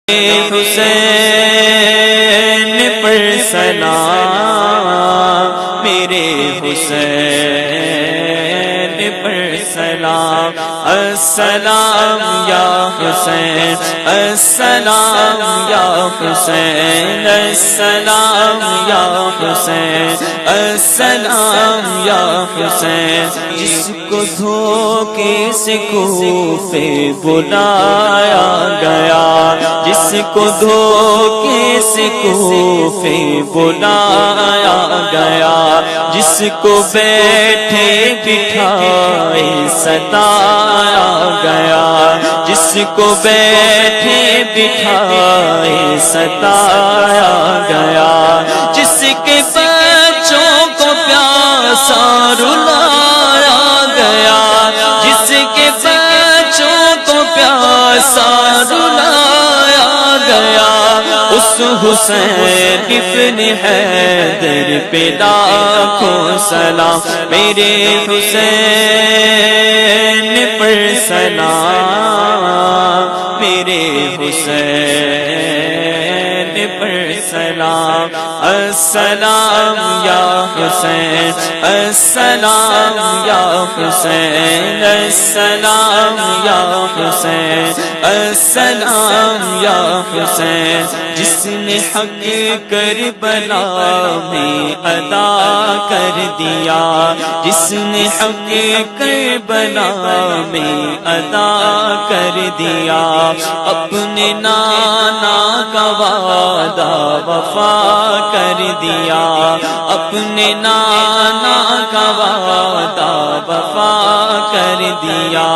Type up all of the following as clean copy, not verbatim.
حسین پر سلام، میرے حسین پر سلام، السلام یا حسین، السلام یا حسین، السلام یا حسین، السلام یا حسین۔ جس کو دھوکے سے کوفے بلایا گیا، جس کو دھوکے سے کوفے بلایا گیا، جس کو بیٹھے بٹھائے ستایا گیا، جس کو بیٹھے بٹھائے ستایا گیا، جس کے بچوں کو پیاسا رلایا گیا، جس کے بچوں کو پیاسا رلایا گیا، اس حسین ابن حیدر پہ لاکھوں سلام، میرے حسین پر سلام، میرے حسین پر سلام، السلام یا حسین، السلام یا حسین، السلام یا حسین، السلام یا حسین۔ جس نے حق کربلا میں ادا کر دیا، جس نے حق کربلا میں ادا کر دیا، اپنے نانا کا وعدہ وفا کر دیا، اپنے نانا کا وعدہ وفا کر دیا،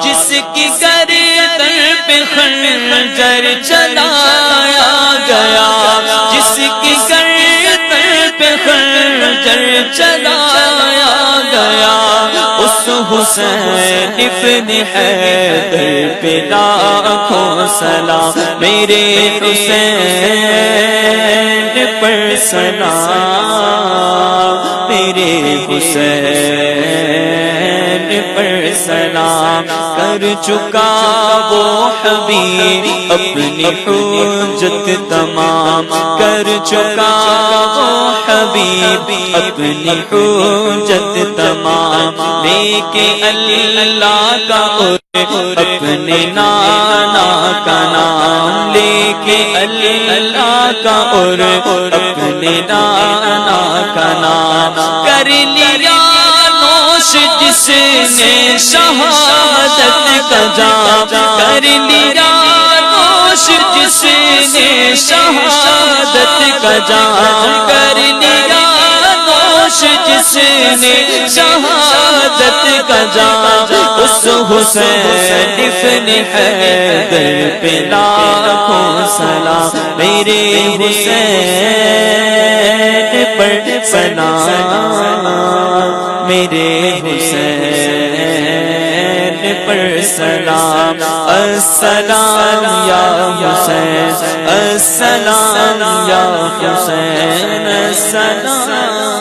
جس کی گردن پہ خنجر چلایا گیا، جس کی گردن پہ خنجر چلایا گیا، اس حسین ابن حیدر پہ لاکھوں سلام، میرے حسین پر سلام، میرے حسین پر سلام۔ کر چکا وہ حبیب اپنی حجت تمام، کر چکا وہ حبیب اپنی حجت تمام، لے کے اللہ کا اپنے نانا کا نام، لے کے اللہ کا اپنے نانا کا نام، کر لیا نوش جس نے شہادت کا جام، کر لیا نوش جس نے شہادت کا جام، کر لیا نوش جس نے شہادت کا جام، اس حسین ابن حیدر پہ لاکھوں سلام، میرے حسین پر سلام، میرے حسین پر سلام، السلام یا حسین، السلام یا حسین، السلام